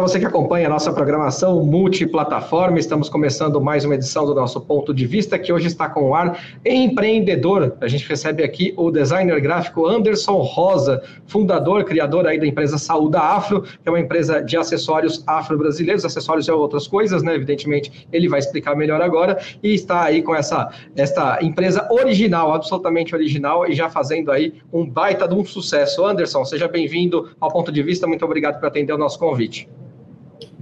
você que acompanha a nossa programação multiplataforma. Estamos começando mais uma edição do nosso Ponto de Vista, que hoje está com o ar empreendedor. A gente recebe aqui o designer gráfico Anderson Rosa, fundador, criador aí da empresa Saúda Afro, que é uma empresa de acessórios afro-brasileiros. Acessórios é outras coisas, né? Evidentemente, ele vai explicar melhor agora. E está aí com esta empresa original, absolutamente original, e já fazendo aí um baita de um sucesso. Anderson, seja bem-vindo ao Ponto de Vista. Muito obrigado por atender o nosso convite.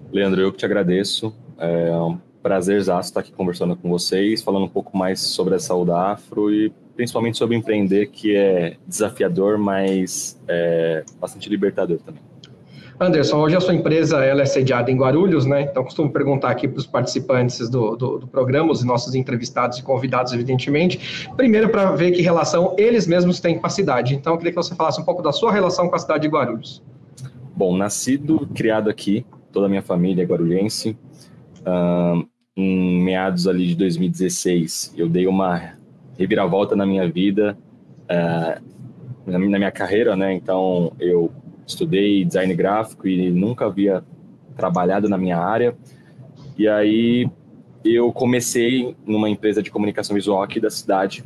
Leandro, eu que te agradeço. É um prazerzaço estar aqui conversando com vocês, falando um pouco mais sobre a Saúda Afro e principalmente sobre empreender, que é desafiador, mas bastante libertador também. Anderson, hoje a sua empresa ela é sediada em Guarulhos, né? Então, costumo perguntar aqui para os participantes do programa, os nossos entrevistados e convidados, evidentemente, primeiro para ver que relação eles mesmos têm com a cidade. Então, eu queria que você falasse um pouco da sua relação com a cidade de Guarulhos. Bom, nascido, criado aqui, toda a minha família é guarulhense. Em meados ali de 2016, eu dei uma reviravolta na minha vida, na minha carreira, né? Então, eu estudei design gráfico e nunca havia trabalhado na minha área. E aí, eu comecei numa empresa de comunicação visual aqui da cidade.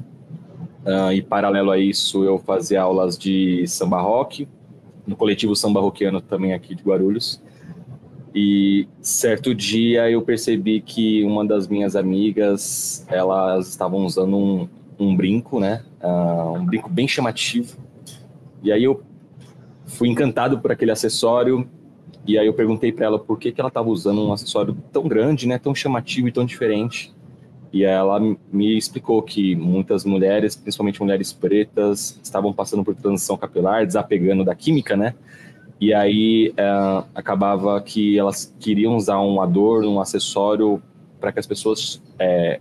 E, paralelo a isso, eu fazia aulas de samba rock, no coletivo Samba Rockiano também aqui de Guarulhos. E certo dia eu percebi que uma das minhas amigas, elas estavam usando um brinco, né? Um brinco bem chamativo. E aí eu fui encantado por aquele acessório. E aí eu perguntei para ela por que ela estava usando um acessório tão grande, né? Tão chamativo e tão diferente. E ela me explicou que muitas mulheres, principalmente mulheres pretas, estavam passando por transição capilar, desapegando da química, né? E aí acabava que elas queriam usar um adorno, um acessório, para que as pessoas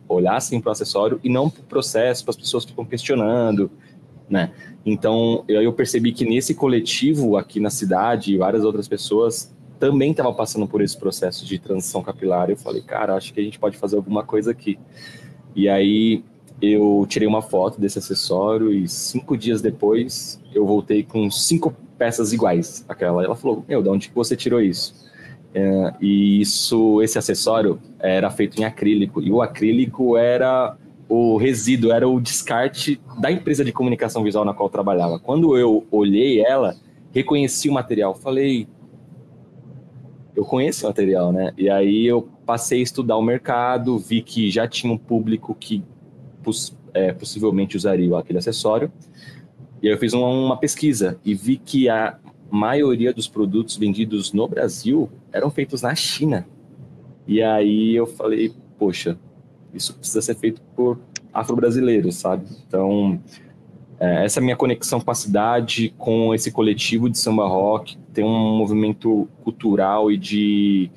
olhassem para o acessório e não para o processo, para as pessoas que ficam questionando, né? Então eu percebi que nesse coletivo aqui na cidade, várias outras pessoas também estavam passando por esse processo de transição capilar. Eu falei, cara, acho que a gente pode fazer alguma coisa aqui. E aí eu tirei uma foto desse acessório e 5 dias depois eu voltei com 5 peças iguais àquela. Ela falou, de onde que você tirou isso? E esse acessório era feito em acrílico. E o acrílico era o resíduo, era o descarte da empresa de comunicação visual na qual eu trabalhava. Quando eu olhei ela, reconheci o material. Falei, eu conheço o material, né? E aí eu passei a estudar o mercado, vi que já tinha um público que possivelmente usaria aquele acessório. E aí eu fiz uma pesquisa e vi que a maioria dos produtos vendidos no Brasil eram feitos na China. E aí eu falei, poxa, isso precisa ser feito por afro-brasileiros, sabe? Então, essa é a minha conexão com a cidade, com esse coletivo de samba rock, tem um movimento cultural e de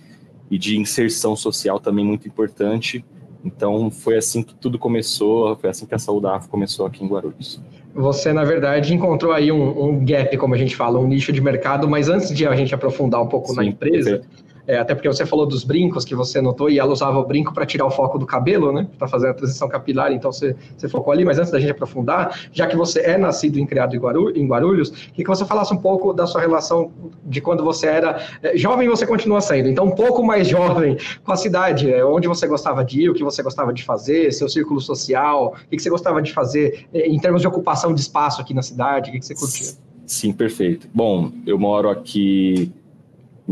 inserção social também muito importante. Então, foi assim que tudo começou, foi assim que a Saúda Afro começou aqui em Guarulhos. Você, na verdade, encontrou aí um gap, como a gente fala, um nicho de mercado, mas antes de a gente aprofundar um pouco na empresa, até porque você falou dos brincos que você notou, e ela usava o brinco para tirar o foco do cabelo, né, para fazer a transição capilar, então você focou ali, mas antes da gente aprofundar, já que você é nascido e criado em Guarulhos, queria que você falasse um pouco da sua relação de quando você era jovem, você continua sendo, então um pouco mais jovem com a cidade, onde você gostava de ir, o que você gostava de fazer, seu círculo social, o que você gostava de fazer em termos de ocupação de espaço aqui na cidade, o que você curtia? Sim, perfeito. Bom, eu moro aqui,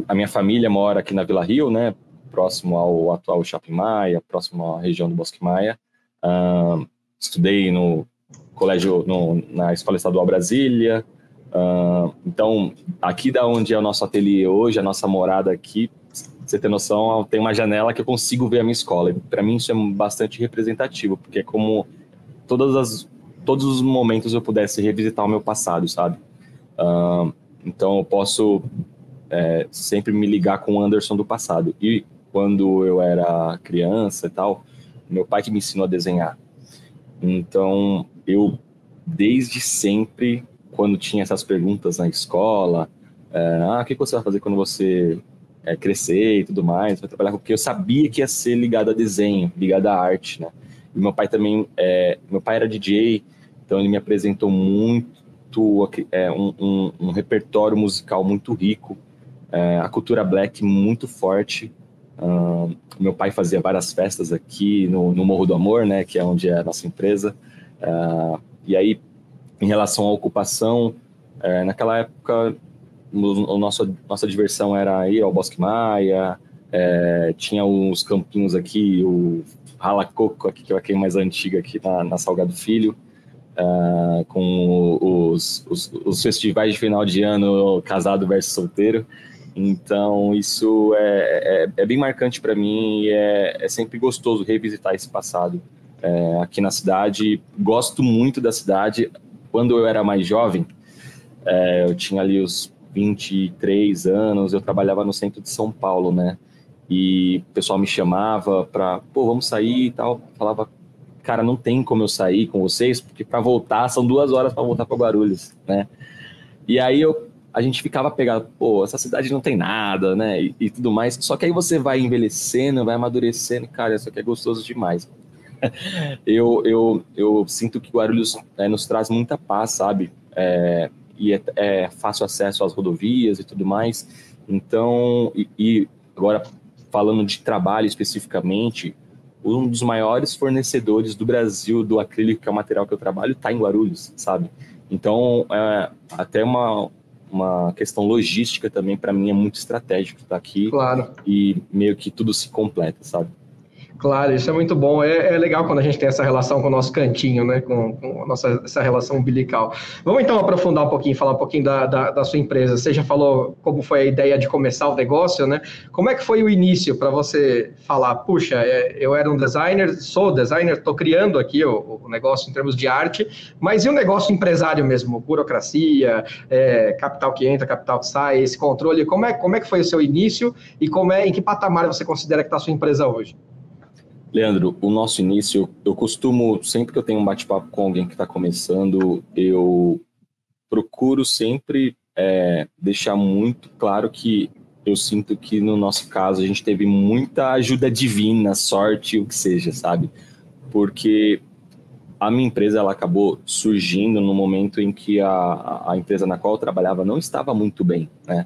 a minha família mora aqui na Vila Rio, né, próximo ao atual Shopping Maia, próximo à região do Bosque Maia. Estudei no colégio, na Escola Estadual Brasília. Então, aqui da onde é o nosso ateliê hoje, a nossa morada aqui, pra você ter noção, tem uma janela que eu consigo ver a minha escola. Para mim isso é bastante representativo, porque é como todos os momentos eu pudesse revisitar o meu passado, sabe? Então eu posso sempre me ligar com o Anderson do passado. E quando eu era criança e tal, meu pai que me ensinou a desenhar. Então eu, desde sempre, quando tinha essas perguntas na escola, o que você vai fazer quando você crescer e tudo mais, vai trabalhar com o que eu sabia que ia ser ligado a desenho, ligado à arte, né? E meu pai também, meu pai era DJ, então ele me apresentou muito, um repertório musical muito rico, a cultura Black muito forte. Meu pai fazia várias festas aqui no Morro do Amor, né, que é onde é a nossa empresa. E aí, em relação à ocupação, naquela época, nossa diversão era ir ao Bosque Maia, tinha os campinhos aqui, o Rala Coco, aqui, que é a quem mais antiga aqui na Salgado Filho, com os festivais de final de ano, casado versus solteiro. Então, isso é bem marcante para mim e é sempre gostoso revisitar esse passado aqui na cidade. Gosto muito da cidade. Quando eu era mais jovem, eu tinha ali os 23 anos, eu trabalhava no centro de São Paulo, né? E o pessoal me chamava para, vamos sair e tal. Falava, cara, não tem como eu sair com vocês, porque para voltar são 2 horas para voltar para Guarulhos, né? E aí a gente ficava pegado, essa cidade não tem nada, né? E tudo mais. Só que aí você vai envelhecendo, vai amadurecendo, cara, isso aqui é gostoso demais. Eu sinto que Guarulhos nos traz muita paz, sabe? E é fácil acesso às rodovias e tudo mais. Então, e agora falando de trabalho especificamente, um dos maiores fornecedores do Brasil do acrílico, que é o material que eu trabalho, está em Guarulhos, sabe? Então, até uma questão logística também, para mim, é muito estratégico estar aqui. Claro. E meio que tudo se completa, sabe? Claro, isso é muito bom. É legal quando a gente tem essa relação com o nosso cantinho, né? Com essa relação umbilical. Vamos então aprofundar um pouquinho, falar um pouquinho da sua empresa. Você já falou como foi a ideia de começar o negócio, né? Como é que foi o início para você falar, puxa, eu era um designer, sou designer, estou criando aqui o negócio em termos de arte, mas e o negócio empresário mesmo? Burocracia, capital que entra, capital que sai, esse controle. Como é que foi o seu início e em que patamar você considera que está a sua empresa hoje? Leandro, o nosso início, eu costumo, sempre que eu tenho um bate-papo com alguém que está começando, eu procuro sempre deixar muito claro que eu sinto que no nosso caso a gente teve muita ajuda divina, sorte, o que seja, sabe? Porque a minha empresa ela acabou surgindo no momento em que a empresa na qual eu trabalhava não estava muito bem, né?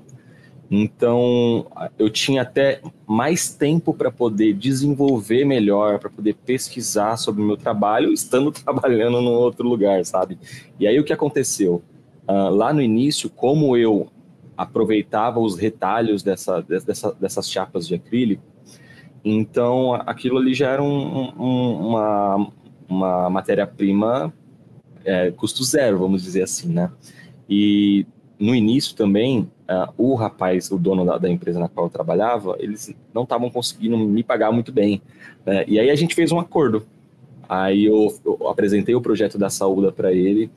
Então, eu tinha até mais tempo para poder desenvolver melhor, para poder pesquisar sobre o meu trabalho, estando trabalhando num outro lugar, sabe? E aí, o que aconteceu? Lá no início, como eu aproveitava os retalhos dessas chapas de acrílico, então, aquilo ali já era uma matéria-prima custo zero, vamos dizer assim, né? E no início também, o dono da empresa na qual eu trabalhava, eles não estavam conseguindo me pagar muito bem, né? E aí a gente fez um acordo. Aí eu apresentei o projeto da Saúda para ele,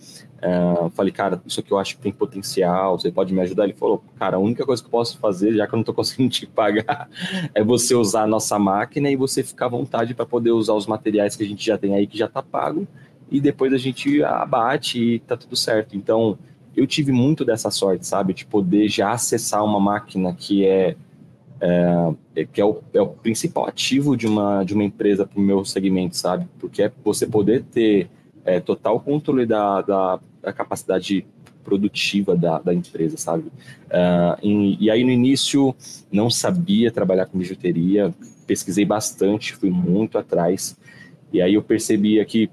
falei, cara, isso aqui eu acho que tem potencial, você pode me ajudar? Ele falou, cara, a única coisa que eu posso fazer, já que eu não estou conseguindo te pagar, é você usar a nossa máquina e você ficar à vontade para poder usar os materiais que a gente já tem aí, que já está pago, e depois a gente abate e tá tudo certo. Então, eu tive muito dessa sorte, sabe? De poder já acessar uma máquina que é o principal ativo de uma empresa para o meu segmento, sabe? Porque é você poder ter total controle da capacidade produtiva da empresa, sabe? E aí, no início, não sabia trabalhar com bijuteria, pesquisei bastante, fui muito atrás, e aí eu percebia que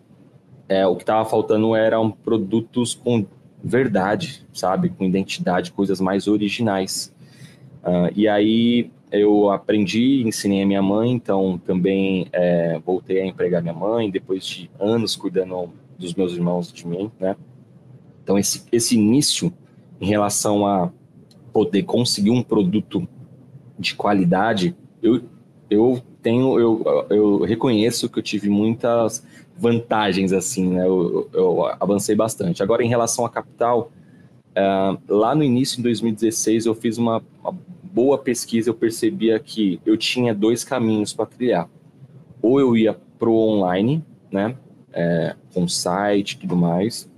o que estava faltando eram produtos com verdade, sabe? Com identidade, coisas mais originais. E aí eu aprendi, ensinei a minha mãe, então também voltei a empregar minha mãe, depois de anos cuidando dos meus irmãos e de mim, né? Então esse início em relação a poder conseguir um produto de qualidade, eu reconheço que eu tive muitas vantagens, assim, né? Eu avancei bastante. Agora, em relação à capital, lá no início, em 2016, eu fiz uma boa pesquisa, eu percebia que eu tinha 2 caminhos para trilhar. Ou eu ia para o online, né? Com site e tudo mais,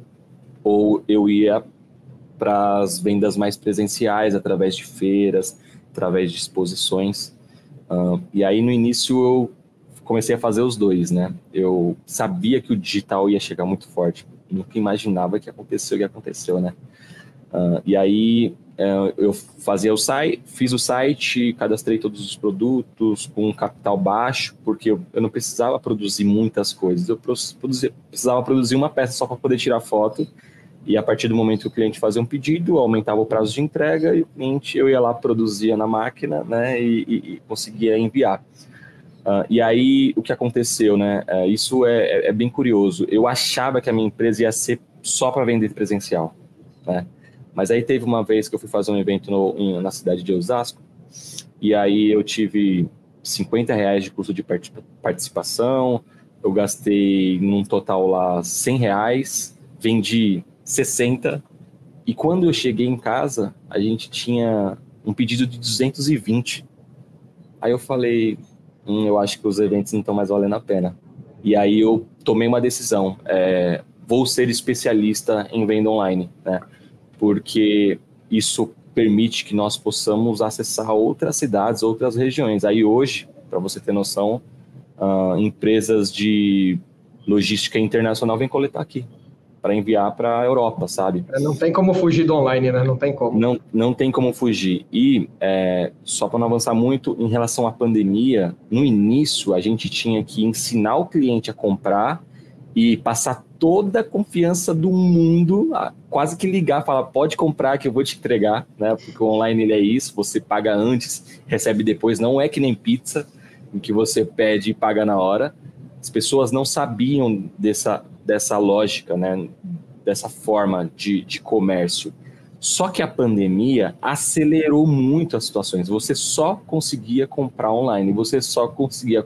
ou eu ia para as vendas mais presenciais, através de feiras, através de exposições. E aí, no início, eu comecei a fazer os dois, né? Eu sabia que o digital ia chegar muito forte. Nunca imaginava que aconteceu o que aconteceu, né? E aí eu fiz o site, cadastrei todos os produtos com um capital baixo, porque eu não precisava produzir muitas coisas, eu precisava produzir uma peça só para poder tirar foto, e a partir do momento que o cliente fazia um pedido, aumentava o prazo de entrega, e o cliente, eu ia lá, produzia na máquina, né, e conseguia enviar. E aí, o que aconteceu, né, isso é bem curioso, eu achava que a minha empresa ia ser só para vender presencial, né, mas aí teve uma vez que eu fui fazer um evento na cidade de Osasco, e aí eu tive R$50 de custo de participação, eu gastei num total lá R$100, vendi 60, e quando eu cheguei em casa, a gente tinha um pedido de 220. Aí eu falei, eu acho que os eventos não estão mais valendo a pena. E aí eu tomei uma decisão, vou ser especialista em venda online, né? Porque isso permite que nós possamos acessar outras cidades, outras regiões. Aí hoje, para você ter noção, empresas de logística internacional vêm coletar aqui, para enviar para a Europa, sabe? Não tem como fugir do online, né? Não tem como. Não tem como fugir. E, só para não avançar muito, em relação à pandemia, no início a gente tinha que ensinar o cliente a comprar e passar toda a confiança do mundo, quase que ligar, falar, pode comprar que eu vou te entregar, né? Porque o online ele é isso, você paga antes, recebe depois, não é que nem pizza, em que você pede e paga na hora. As pessoas não sabiam dessa lógica, né? Dessa forma de comércio. Só que a pandemia acelerou muito as situações. Você só conseguia comprar online, você só conseguia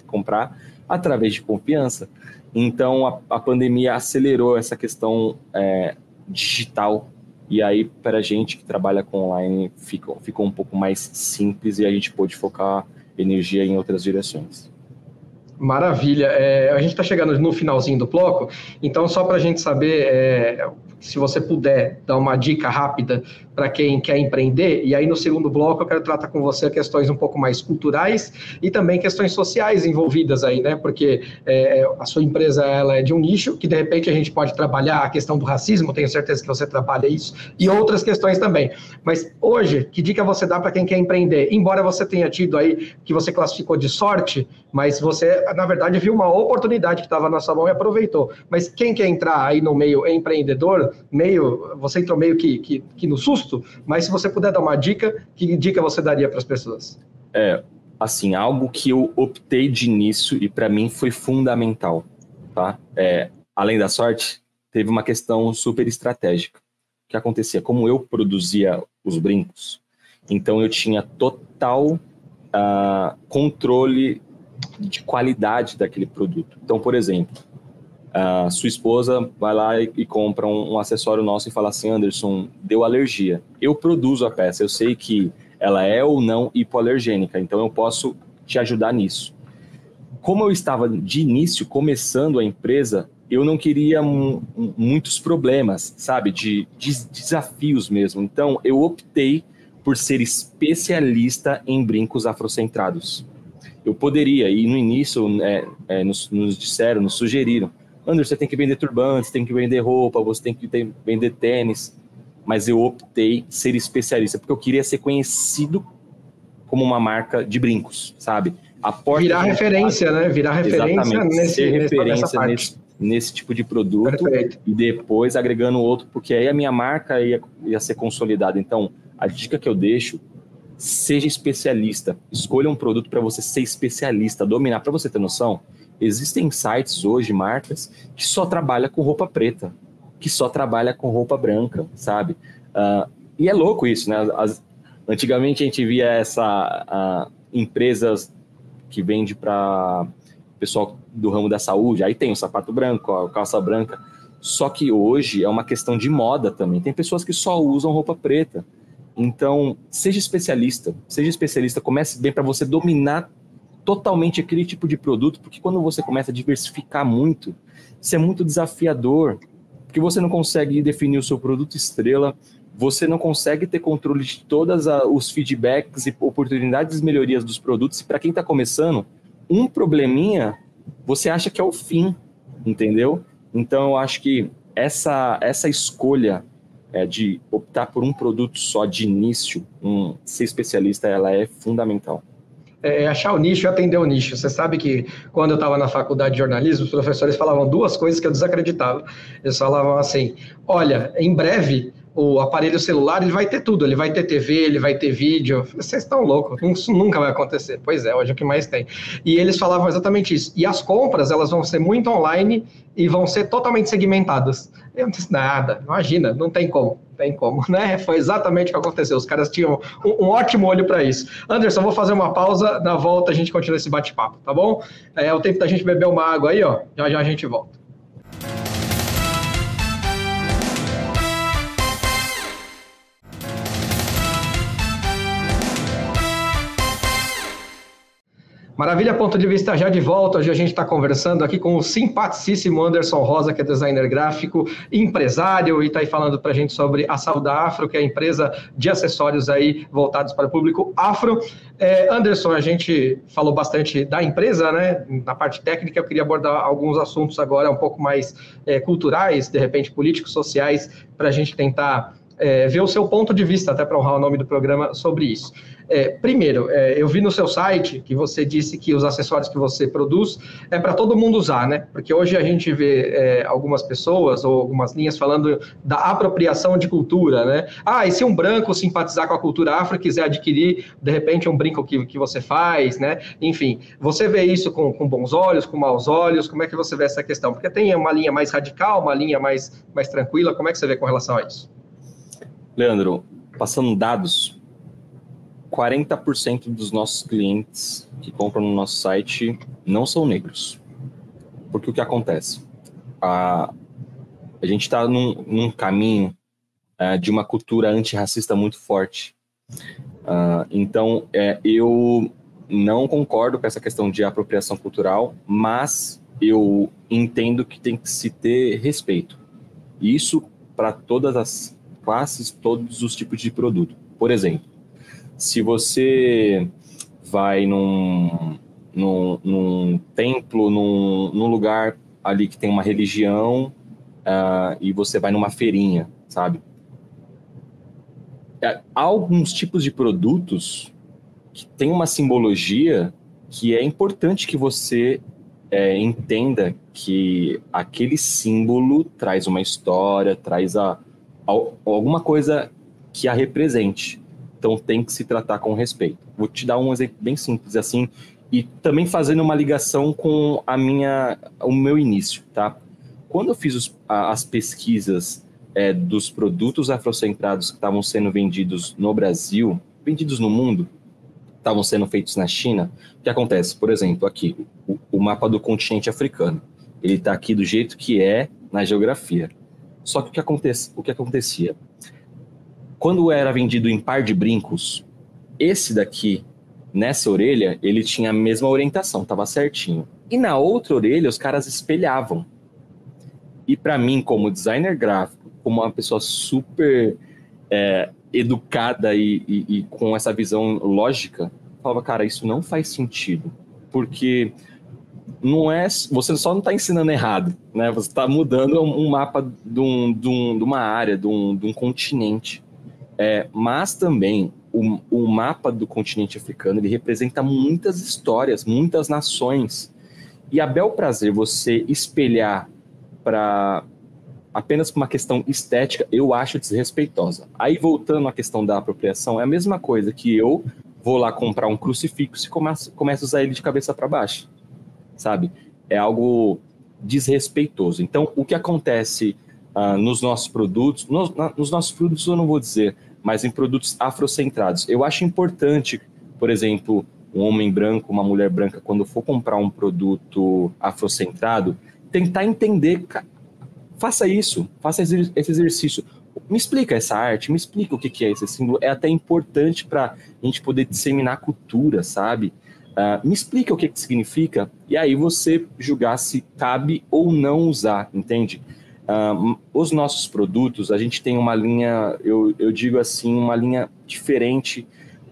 comprar através de confiança. Então, a pandemia acelerou essa questão digital. E aí, para a gente que trabalha com online, ficou um pouco mais simples e a gente pôde focar energia em outras direções. Maravilha. A gente está chegando no finalzinho do bloco, então só para a gente saber, se você puder dar uma dica rápida para quem quer empreender, e aí no segundo bloco eu quero tratar com você questões um pouco mais culturais e também questões sociais envolvidas aí, né? Porque a sua empresa ela é de um nicho que de repente a gente pode trabalhar a questão do racismo, tenho certeza que você trabalha isso, e outras questões também. Mas hoje, que dica você dá para quem quer empreender? Embora você tenha tido aí, que você classificou de sorte, mas você, na verdade, viu uma oportunidade que estava na sua mão e aproveitou. Mas quem quer entrar aí no meio empreendedor, você entrou meio que no susto, mas se você puder dar uma dica, que dica você daria para as pessoas? Assim, algo que eu optei de início e para mim foi fundamental, tá? Além da sorte, teve uma questão super estratégica. O que acontecia? Como eu produzia os brincos, então eu tinha total controle de qualidade daquele produto. Então, por exemplo, sua esposa vai lá e compra um acessório nosso e fala assim, Anderson, deu alergia. Eu produzo a peça, eu sei que ela é ou não hipoalergênica, então eu posso te ajudar nisso. Como eu estava de início, começando a empresa, eu não queria muitos problemas, sabe, de desafios mesmo. Então, eu optei por ser especialista em brincos afrocentrados. Eu poderia, e no início nos disseram, nos sugeriram, Anderson, você tem que vender turbantes, tem que vender roupa, você tem que vender tênis, mas eu optei ser especialista, porque eu queria ser conhecido como uma marca de brincos, sabe? Virar referência, né? Virar referência nesse tipo de produto. Perfeito. E depois agregando outro, porque aí a minha marca ia ser consolidada. Então, a dica que eu deixo, seja especialista, escolha um produto para você ser especialista, dominar. Para você ter noção, existem sites hoje, marcas, que só trabalham com roupa preta, que só trabalham com roupa branca, sabe? E é louco isso, né? Antigamente a gente via empresas que vendem para pessoal do ramo da saúde, aí tem o sapato branco, a calça branca, só que hoje é uma questão de moda também. Tem pessoas que só usam roupa preta. Então, seja especialista, comece bem para você dominar totalmente aquele tipo de produto, porque quando você começa a diversificar muito, isso é muito desafiador, porque você não consegue definir o seu produto estrela, você não consegue ter controle de todos os feedbacks e oportunidades de melhorias dos produtos, e para quem está começando, um probleminha, você acha que é o fim, entendeu? Então, eu acho que essa escolha de optar por um produto só de início, ser especialista, ela é fundamental. Achar o nicho e atender o nicho. Você sabe que quando eu estava na faculdade de jornalismo, os professores falavam duas coisas que eu desacreditava. Eles falavam assim, olha, em breve o aparelho celular ele vai ter tudo, ele vai ter TV, ele vai ter vídeo. Vocês estão loucos, isso nunca vai acontecer. Pois é, hoje é o que mais tem. E eles falavam exatamente isso. E as compras, elas vão ser muito online e vão ser totalmente segmentadas. Eu não disse nada, imagina, não tem como. Tem como, né? Foi exatamente o que aconteceu. Os caras tinham um ótimo olho para isso. Anderson, vou fazer uma pausa. Na volta a gente continua esse bate-papo, tá bom? É o tempo da gente beber uma água aí, ó. Já já a gente volta. Maravilha, ponto de vista já de volta. Hoje a gente está conversando aqui com o simpaticíssimo Anderson Rosa, que é designer gráfico, empresário, e está aí falando para a gente sobre a Saúde Afro, que é a empresa de acessórios aí voltados para o público afro. Anderson, a gente falou bastante da empresa, né? Na parte técnica, eu queria abordar alguns assuntos agora um pouco mais culturais, de repente políticos, sociais, para a gente tentar ver o seu ponto de vista, até para honrar o nome do programa, sobre isso. Primeiro, eu vi no seu site que você disse que os acessórios que você produz é para todo mundo usar, né? Porque hoje a gente vê algumas pessoas ou algumas linhas falando da apropriação de cultura, né? E se um branco simpatizar com a cultura afro e quiser adquirir, de repente, um brinco que você faz, né? Enfim, você vê isso com bons olhos, com maus olhos? Como é que você vê essa questão? Porque tem uma linha mais radical, uma linha mais tranquila. Como é que você vê com relação a isso? Leandro, passando dados, 40% dos nossos clientes que compram no nosso site não são negros. Porque o que acontece? A gente está num caminho de uma cultura antirracista muito forte. Então, eu não concordo com essa questão de apropriação cultural, mas eu entendo que tem que se ter respeito. Isso para todas as classes, todos os tipos de produto. Por exemplo, se você vai num templo, num lugar ali que tem uma religião, e você vai numa feirinha, sabe? Há alguns tipos de produtos que tem uma simbologia que é importante que você entenda que aquele símbolo traz uma história, traz alguma coisa que a represente. Então tem que se tratar com respeito. Vou te dar um exemplo bem simples assim, e também fazendo uma ligação com o meu início, tá? Quando eu fiz as pesquisas dos produtos afrocentrados que estavam sendo vendidos no Brasil, vendidos no mundo, estavam sendo feitos na China, o que acontece? Por exemplo, aqui, o mapa do continente africano. Ele está aqui do jeito que é na geografia. Só que o que acontecia? Quando era vendido em par de brincos, esse daqui, nessa orelha, ele tinha a mesma orientação, estava certinho. E na outra orelha, os caras espelhavam. E para mim, como designer gráfico, como uma pessoa super educada e com essa visão lógica, eu falava, cara, isso não faz sentido. Porque você só não está ensinando errado, né? Você está mudando um mapa de uma área, de um continente. Mas também o mapa do continente africano, ele representa muitas histórias, muitas nações. E a bel prazer você espelhar apenas por uma questão estética, eu acho desrespeitosa. Aí, voltando à questão da apropriação, é a mesma coisa que eu vou lá comprar um crucifixo e começo a usar ele de cabeça para baixo, sabe? É algo desrespeitoso. Então, o que acontece nos nossos produtos, nos nossos produtos eu não vou dizer, mas em produtos afrocentrados, eu acho importante, por exemplo, um homem branco, uma mulher branca, quando for comprar um produto afrocentrado, tentar entender, faça isso, faça esse exercício. Me explica essa arte, me explica o que é esse símbolo. É até importante para a gente poder disseminar a cultura, sabe? Me explica o que significa, e aí você julgar se cabe ou não usar, entende? Os nossos produtos, a gente tem uma linha, eu digo assim, uma linha diferente,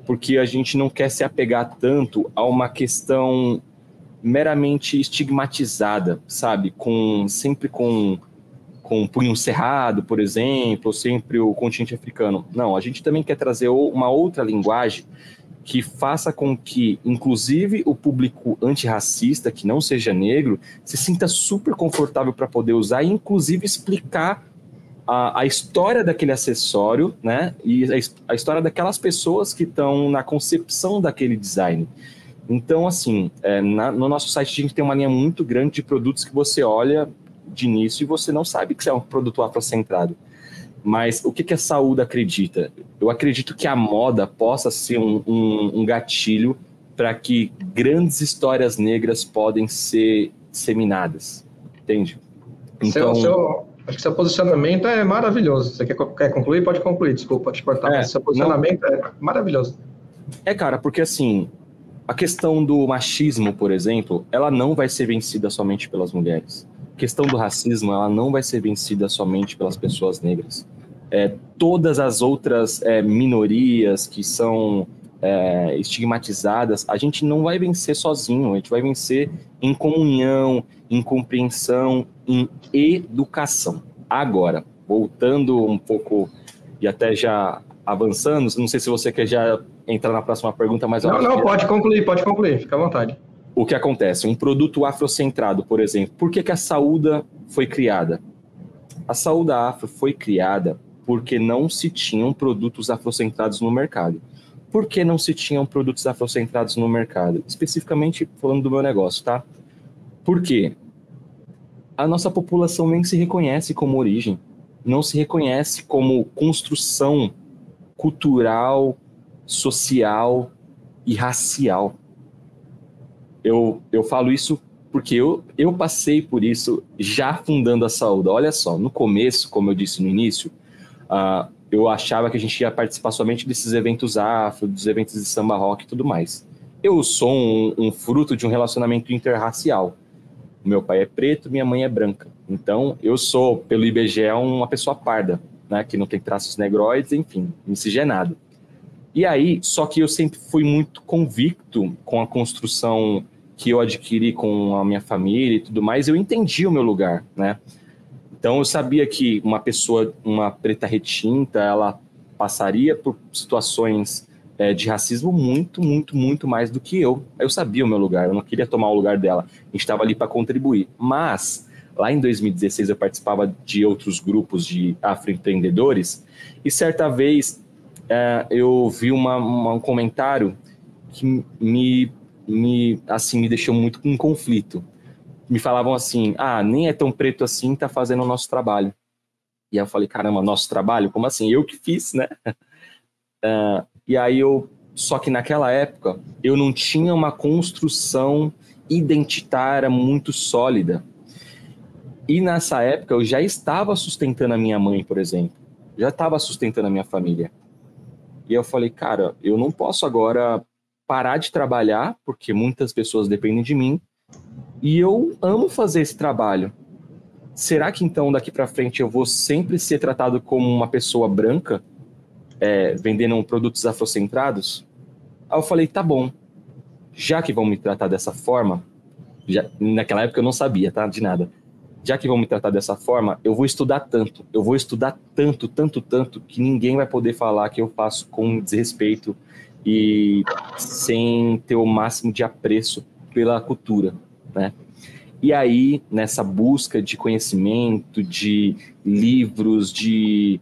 porque a gente não quer se apegar tanto a uma questão meramente estigmatizada, sabe? Sempre com com o punho cerrado, por exemplo, ou sempre o continente africano. Não, a gente também quer trazer uma outra linguagem que faça com que, inclusive, o público antirracista, que não seja negro, se sinta super confortável para poder usar e, inclusive, explicar a história daquele acessório, né? E a história daquelas pessoas que estão na concepção daquele design. Então, assim, no nosso site a gente tem uma linha muito grande de produtos que você olha de início e você não sabe que é um produto afrocentrado. Mas o que a Saúde acredita? Eu acredito que a moda possa ser um gatilho para que grandes histórias negras podem ser disseminadas, entende? Então, acho que seu posicionamento é maravilhoso. Você quer concluir? Pode concluir, desculpa te cortar, mas seu posicionamento é maravilhoso. Cara, porque assim, a questão do machismo, por exemplo, ela não vai ser vencida somente pelas mulheres. A questão do racismo, ela não vai ser vencida somente pelas pessoas negras. Todas as outras minorias que são estigmatizadas, a gente não vai vencer sozinho, a gente vai vencer em comunhão, em compreensão, em educação. Agora, voltando um pouco e até já avançando, não sei se você quer já entrar na próxima pergunta, mas... Pode concluir, fica à vontade. O que acontece? Um produto afrocentrado, por exemplo. Por que a Saúda foi criada? A Saúda Afro foi criada porque não se tinham produtos afrocentrados no mercado. Por que não se tinham produtos afrocentrados no mercado? Especificamente falando do meu negócio, tá? Por quê? A nossa população nem se reconhece como origem, não se reconhece como construção cultural, social e racial. Eu falo isso porque eu passei por isso já fundando a Saúde. Olha só, no começo, como eu disse no início, eu achava que a gente ia participar somente desses eventos afro, dos eventos de samba rock e tudo mais. Eu sou um fruto de um relacionamento interracial. Meu pai é preto, minha mãe é branca. Então, eu sou, pelo IBGE, uma pessoa parda, né, que não tem traços negroides, enfim, miscigenado. E aí, só que eu sempre fui muito convicto com a construção que eu adquiri com a minha família e tudo mais, eu entendi o meu lugar, né? Então, eu sabia que uma pessoa, uma preta retinta, ela passaria por situações de racismo muito, muito, muito mais do que eu. Eu sabia o meu lugar, eu não queria tomar o lugar dela. A gente estava ali para contribuir. Mas, lá em 2016, eu participava de outros grupos de afroempreendedores e, certa vez, eu vi um comentário que me deixou muito em conflito. Me falavam assim, nem é tão preto assim, tá fazendo o nosso trabalho. E aí eu falei, caramba, nosso trabalho? Como assim? Eu que fiz, né? E aí só que naquela época, eu não tinha uma construção identitária muito sólida. E nessa época, eu já estava sustentando a minha mãe, por exemplo. Já estava sustentando a minha família. E eu falei, cara, eu não posso agora parar de trabalhar, porque muitas pessoas dependem de mim, e eu amo fazer esse trabalho. Será que então daqui para frente eu vou sempre ser tratado como uma pessoa branca, vendendo produtos afrocentrados? Aí eu falei, tá bom, já que vão me tratar dessa forma, naquela época eu não sabia, tá, de nada. Já que vão me tratar dessa forma, eu vou estudar tanto, tanto, que ninguém vai poder falar que eu faço com desrespeito e sem ter o máximo de apreço pela cultura, né? E aí, nessa busca de conhecimento, de livros, de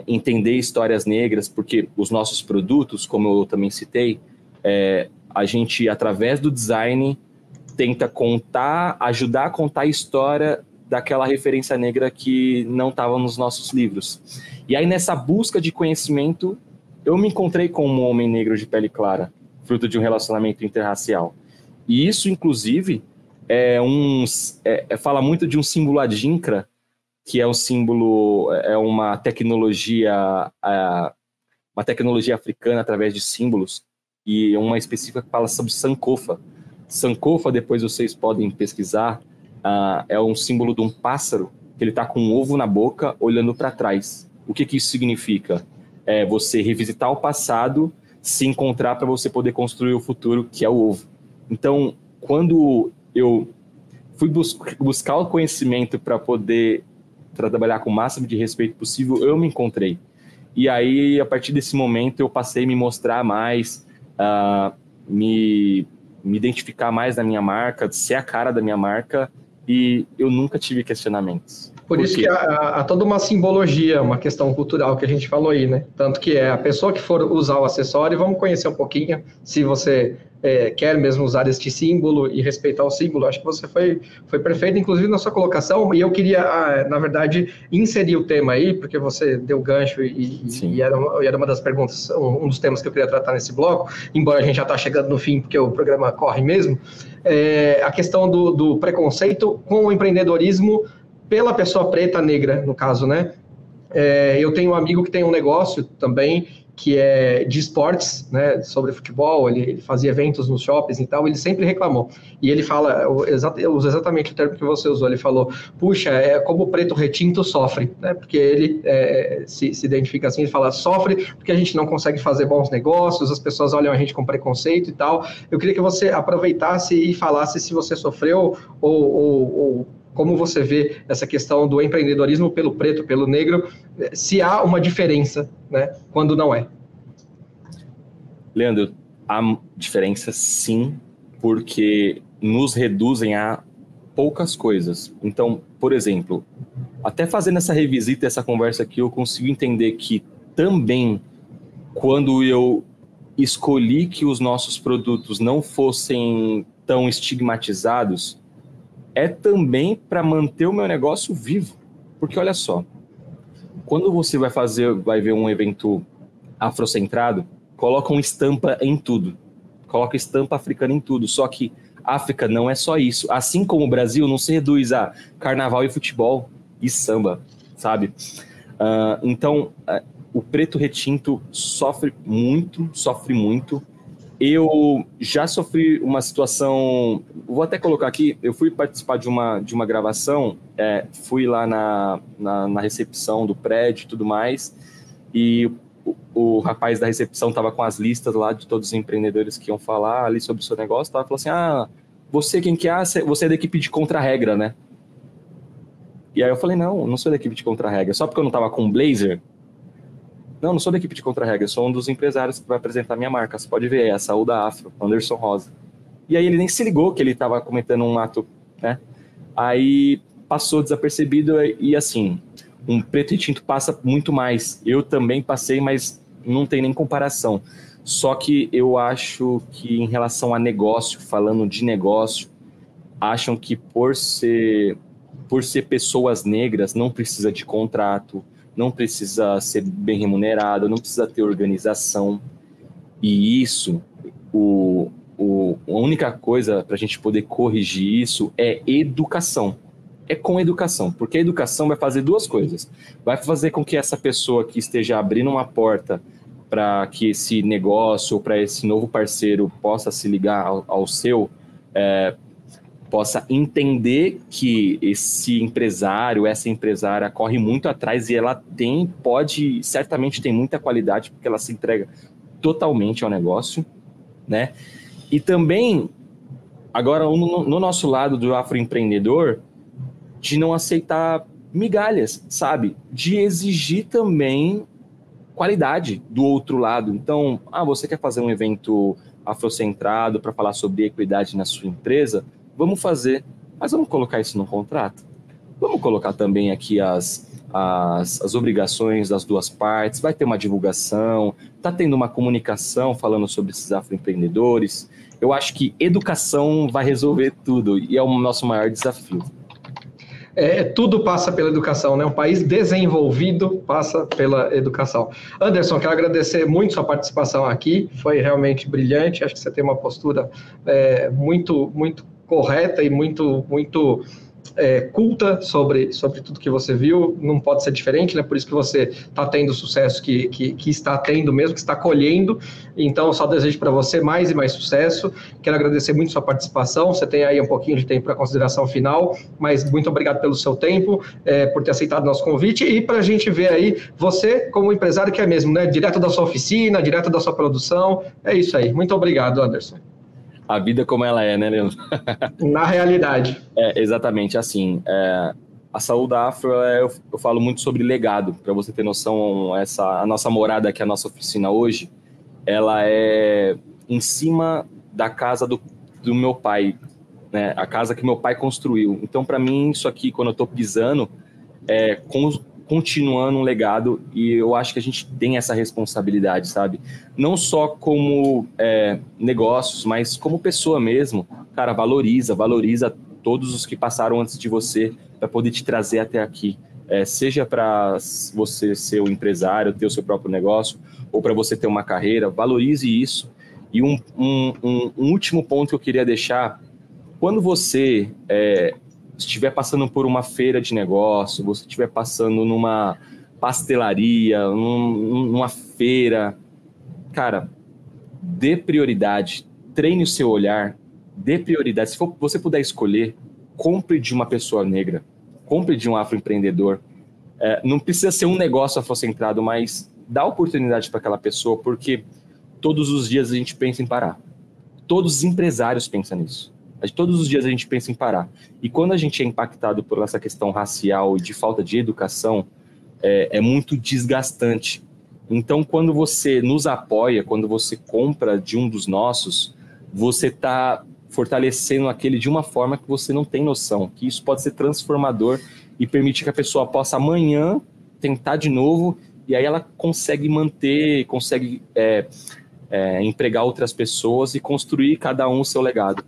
entender histórias negras, porque os nossos produtos, como eu também citei, a gente, através do design, tenta ajudar a contar a história daquela referência negra que não estava nos nossos livros. E aí, nessa busca de conhecimento, eu me encontrei com um homem negro de pele clara, fruto de um relacionamento interracial. E isso, inclusive, fala muito de um símbolo adinkra, que é um símbolo, uma tecnologia africana através de símbolos, e uma específica que fala sobre Sankofa. Sankofa, depois vocês podem pesquisar, é um símbolo de um pássaro que ele está com um ovo na boca olhando para trás. O que isso significa? É você revisitar o passado, se encontrar para você poder construir o futuro, que é o ovo. Então, quando eu fui buscar o conhecimento para poder trabalhar com o máximo de respeito possível, eu me encontrei. E aí, a partir desse momento, eu passei a me mostrar mais, me identificar mais na minha marca, ser a cara da minha marca, e eu nunca tive questionamentos. Por isso que há toda uma simbologia, uma questão cultural que a gente falou aí, né? Tanto que a pessoa que for usar o acessório, vamos conhecer um pouquinho, se você quer mesmo usar este símbolo e respeitar o símbolo. Acho que você foi perfeito, inclusive na sua colocação, e eu queria, na verdade, inserir o tema aí, porque você deu gancho e era uma das perguntas, um dos temas que eu queria tratar nesse bloco, embora a gente já está chegando no fim, porque o programa corre mesmo, a questão do preconceito com o empreendedorismo pela pessoa preta, negra, no caso, né? Eu tenho um amigo que tem um negócio também que é de esportes, né, sobre futebol, ele fazia eventos nos shoppings e tal, ele sempre reclamou. E ele fala, eu uso exatamente o termo que você usou, ele falou, puxa, como o preto retinto sofre, né, porque ele se identifica assim, ele fala, sofre porque a gente não consegue fazer bons negócios, as pessoas olham a gente com preconceito e tal. Eu queria que você aproveitasse e falasse se você sofreu ou como você vê essa questão do empreendedorismo pelo preto, pelo negro, se há uma diferença, né, quando não é. Leandro, há diferença sim, porque nos reduzem a poucas coisas. Então, por exemplo, até fazendo essa revisita, essa conversa aqui, eu consigo entender que também, quando eu escolhi que os nossos produtos não fossem tão estigmatizados, é também para manter o meu negócio vivo. Porque olha só, quando você vai ver um evento afrocentrado, coloca uma estampa em tudo. Coloca estampa africana em tudo. Só que África não é só isso. Assim como o Brasil não se reduz a carnaval e futebol e samba, sabe? Então, o preto retinto sofre muito. Eu já sofri uma situação, vou até colocar aqui, eu fui participar de uma gravação, fui lá na recepção do prédio e tudo mais, e o rapaz da recepção estava com as listas lá de todos os empreendedores que iam falar ali sobre o seu negócio, falou assim, você quem que é? Você é da equipe de contra-regra, né? E aí eu falei, não sou da equipe de contra-regra, só porque eu não estava com blazer. Não sou da equipe de contra-regra, eu sou um dos empresários que vai apresentar minha marca. Você pode ver, é a Saúda Afro, Anderson Rosa. E aí ele nem se ligou que ele estava cometendo um ato, né? Aí passou desapercebido e assim, um preto e tinto passa muito mais. Eu também passei, mas não tem nem comparação. Só que eu acho que em relação a negócio, falando de negócio, acham que por ser pessoas negras não precisa de contrato, não precisa ser bem remunerado, não precisa ter organização. E isso, a única coisa para a gente poder corrigir isso é educação. É com educação, porque a educação vai fazer duas coisas. Vai fazer com que essa pessoa que esteja abrindo uma porta para que esse negócio ou para esse novo parceiro possa se ligar ao seu, possa entender que esse empresário, essa empresária corre muito atrás e ela certamente tem muita qualidade, porque ela se entrega totalmente ao negócio, né? E também, agora, no nosso lado do afroempreendedor, de não aceitar migalhas, sabe? De exigir também qualidade do outro lado. Então, você quer fazer um evento afrocentrado para falar sobre equidade na sua empresa? Vamos fazer, mas vamos colocar isso no contrato? Vamos colocar também aqui as obrigações das duas partes, vai ter uma divulgação, está tendo uma comunicação falando sobre esses afroempreendedores. Eu acho que educação vai resolver tudo e é o nosso maior desafio. Tudo passa pela educação, né? Um país desenvolvido passa pela educação. Anderson, quero agradecer muito sua participação aqui, foi realmente brilhante, acho que você tem uma postura muito, muito correta e muito culta sobre tudo que você viu, não pode ser diferente, né? Por isso que você está tendo o sucesso que está tendo mesmo, que está colhendo. Então, só desejo para você mais e mais sucesso. Quero agradecer muito sua participação. Você tem aí um pouquinho de tempo para consideração final, mas muito obrigado pelo seu tempo, por ter aceitado nosso convite e para a gente ver aí você como empresário que é mesmo, né? Direto da sua oficina, direto da sua produção. É isso aí. Muito obrigado, Anderson. A vida como ela é, né, Leandro? Na realidade. Exatamente, assim, A Saúde Afro, eu falo muito sobre legado. Para você ter noção, a nossa morada aqui, a nossa oficina hoje, ela é em cima da casa do meu pai, né? A casa que meu pai construiu. Então, para mim, isso aqui, quando eu estou pisando, continuando um legado, e eu acho que a gente tem essa responsabilidade, sabe? Não só como negócios, mas como pessoa mesmo. Cara, valoriza todos os que passaram antes de você para poder te trazer até aqui. Seja para você ser um empresário, ter o seu próprio negócio, ou para você ter uma carreira, valorize isso. E um último ponto que eu queria deixar, quando você estiver passando por uma feira de negócio, você estiver passando numa pastelaria, numa feira, cara, dê prioridade, treine o seu olhar, dê prioridade. Se você puder escolher, compre de uma pessoa negra, compre de um afroempreendedor. Não precisa ser um negócio afrocentrado, mas dá oportunidade para aquela pessoa, porque todos os dias a gente pensa em parar. Todos os empresários pensam nisso. Todos os dias a gente pensa em parar. E quando a gente é impactado por essa questão racial e de falta de educação, é muito desgastante. Então, quando você nos apoia, quando você compra de um dos nossos, você está fortalecendo aquele de uma forma que você não tem noção, que isso pode ser transformador e permite que a pessoa possa amanhã tentar de novo, e aí ela consegue manter, consegue empregar outras pessoas e construir cada um o seu legado.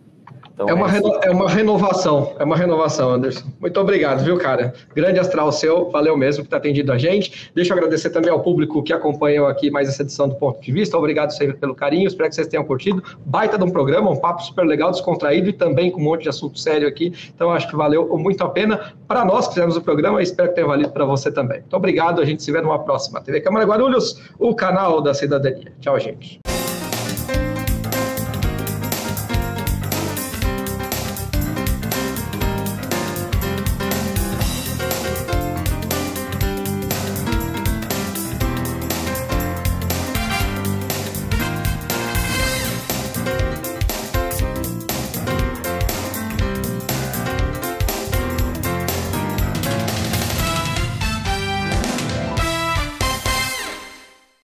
Então, é uma renovação, Anderson. Muito obrigado, viu, cara? Grande astral seu, valeu mesmo por ter atendido a gente. Deixa eu agradecer também ao público que acompanhou aqui mais essa edição do Ponto de Vista. Obrigado sempre pelo carinho, espero que vocês tenham curtido. Baita de um programa, um papo super legal, descontraído e também com um monte de assunto sério aqui. Então, acho que valeu muito a pena para nós que fizemos o programa e espero que tenha valido para você também. Muito obrigado, a gente se vê numa próxima. TV Câmara Guarulhos, o canal da cidadania. Tchau, gente.